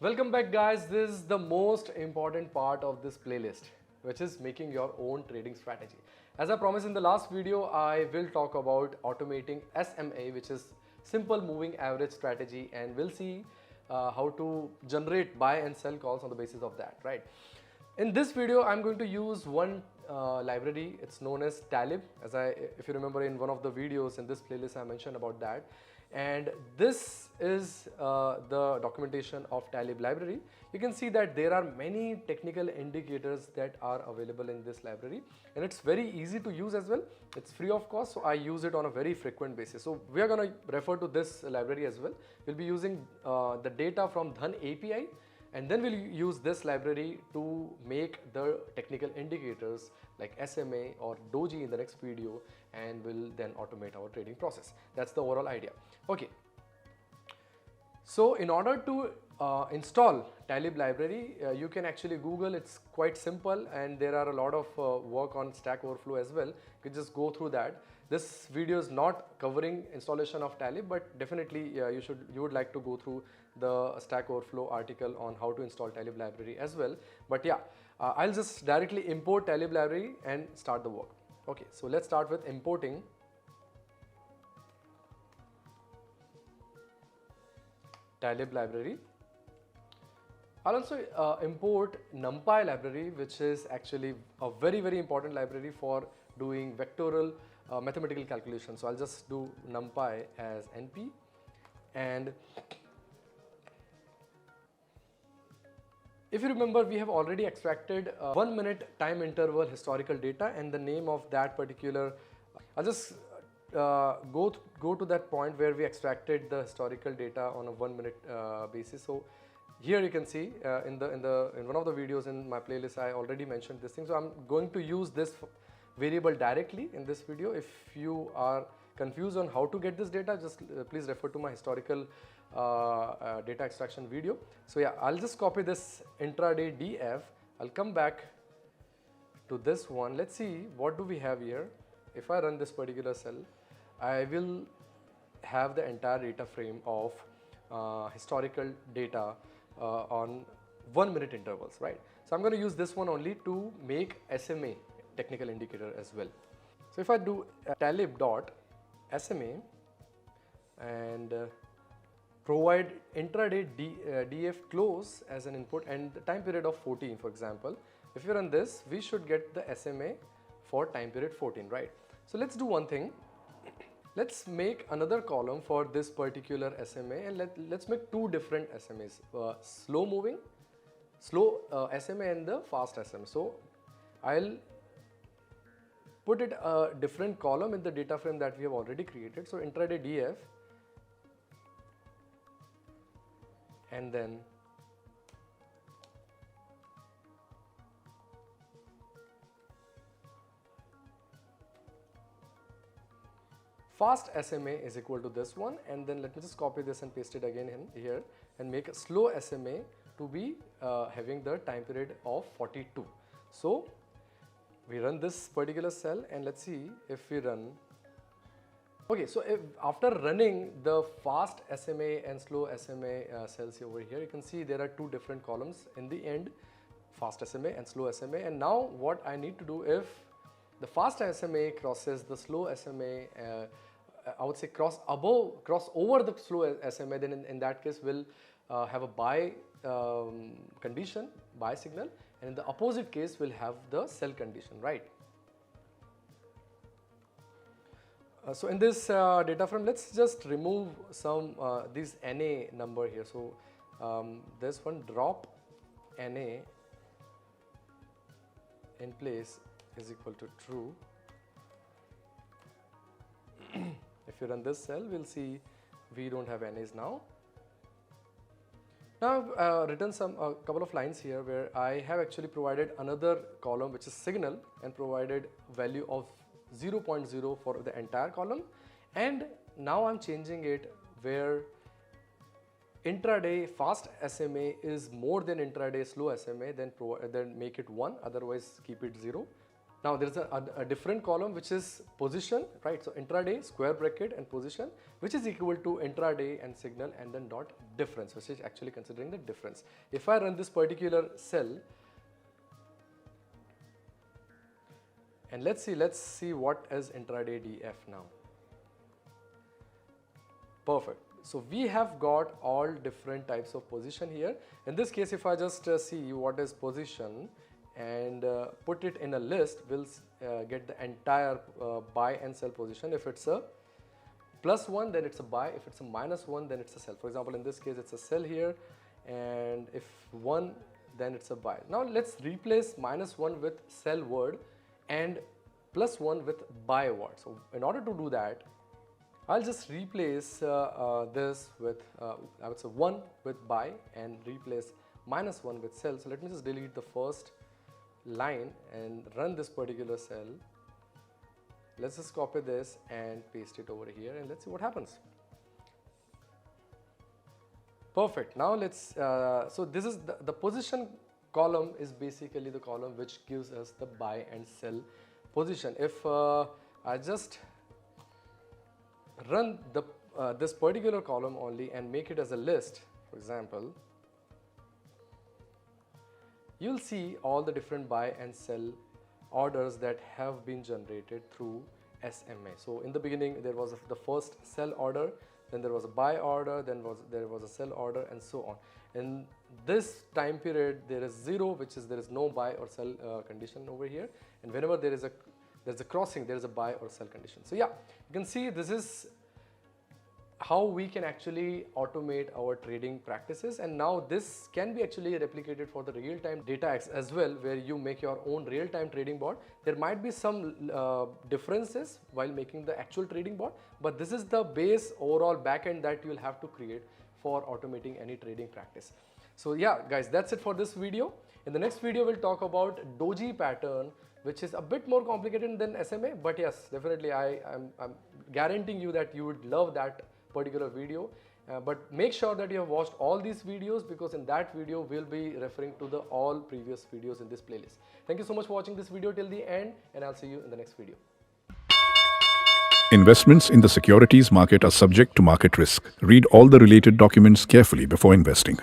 Welcome back, guys. This is the most important part of this playlist, which is making your own trading strategy. As I promised in the last video, I will talk about automating SMA, which is simple moving average strategy, and we'll see how to generate buy and sell calls on the basis of that, right? In this video, I'm going to use one library. It's known as Talib. If you remember in one of the videos in this playlist, I mentioned about that. And this is the documentation of Talib library. You can see that there are many technical indicators that are available in this library, and it's very easy to use as well. It's free of cost, so I use it on a very frequent basis. So we are going to refer to this library as well. We'll be using the data from Dhan API, and then we'll use this library to make the technical indicators like SMA or Doji in the next video, and we'll then automate our trading process. That's the overall idea. Okay. So in order to install Talib library, you can actually Google. It's quite simple, and there are a lot of work on Stack Overflow as well. You can just go through that. This video is not covering installation of Talib, but definitely you would like to go through the Stack Overflow article on how to install Talib library as well. But yeah, I'll just directly import Talib library and start the work. Okay, so let's start with importing Talib library. I'll also import NumPy library, which is actually a very important library for doing vectorial mathematical calculations. So I'll just do NumPy as NP, and if you remember, we have already extracted 1 minute time interval historical data, and the name of that particular, I'll just go to that point where we extracted the historical data on a 1 minute basis. So here you can see in one of the videos in my playlist, I already mentioned this thing. So I'm going to use this variable directly in this video. If you are confused on how to get this data, just please refer to my historical data extraction video. So yeah, I'll just copy this intraday df. I'll come back to this one. Let's see what do we have here. If I run this particular cell, I will have the entire data frame of historical data on 1 minute intervals, right? So I'm going to use this one only to make SMA technical indicator as well. So if I do talib.sma and provide intraday df close as an input and the time period of 14, for example, if you run this, we should get the SMA for time period 14, right? So let's do one thing. Let's make another column for this particular SMA, and let's make two different SMAs, slow SMA and the fast SMA. So I'll put it a different column in the data frame that we have already created. So intraday df, and then fast SMA is equal to this one, and then let me just copy this and paste it again in here and make a slow SMA to be having the time period of 42. So we run this particular cell, and let's see if we run. Okay, so after running the fast SMA and slow SMA cells over here, you can see there are two different columns in the end, fast SMA and slow SMA. And now what I need to do, if the fast SMA crosses the slow SMA, I would say cross over the slow SMA, then in that case we'll have a buy condition, buy signal, and in the opposite case we'll have the sell condition, right? So in this data frame, let's just remove some this NA number here. So this one, drop NA in place is equal to true. If you run this cell, we'll see we don't have NAs now. Now I've written a couple of lines here where I have actually provided another column which is signal and provided value of 0.0 for the entire column, and now I'm changing it where intraday fast SMA is more than intraday slow SMA, then make it 1, otherwise keep it 0. Now there is a different column which is position, right? So intraday square bracket and position, which is equal to intraday and signal and then dot difference, which is actually considering the difference. If I run this particular cell, and let's see what is intraday DF now. Perfect. So we have got all different types of position here. In this case, if I just see what is position and put it in a list, we'll get the entire buy and sell position. If it's a +1, then it's a buy. If it's a -1, then it's a sell. For example, in this case, it's a sell here, and if 1, then it's a buy. Now let's replace -1 with sell word and +1 with buy word. So in order to do that, I'll just replace this with I would say 1 with buy and replace -1 with sell. So let me just delete the first line and run this particular cell. Let's just copy this and paste it over here, and let's see what happens. Perfect. Now let's so this is the position column is basically the column which gives us the buy and sell position. If I just run the this particular column only and make it as a list, for example, you'll see all the different buy and sell orders that have been generated through SMA. So in the beginning there was the first sell order, then there was a buy order, then there was a sell order, and so on. In this time period there is 0, which is there is no buy or sell condition over here, and whenever there's a crossing, there is a buy or sell condition. So yeah, you can see this is how we can actually automate our trading practices, and now this can be actually replicated for the real-time data as well, where you make your own real-time trading bot. There might be some differences while making the actual trading bot, but this is the base overall backend that you will have to create for automating any trading practice. So yeah guys, that's it for this video. In the next video we'll talk about doji pattern, which is a bit more complicated than SMA, but yes, definitely I'm guaranteeing you that you would love that particular video. But make sure that you have watched all these videos, because in that video we'll be referring to the all previous videos in this playlist. Thank you so much for watching this video till the end, and I'll see you in the next video. Investments in the securities market are subject to market risk. Read all the related documents carefully before investing.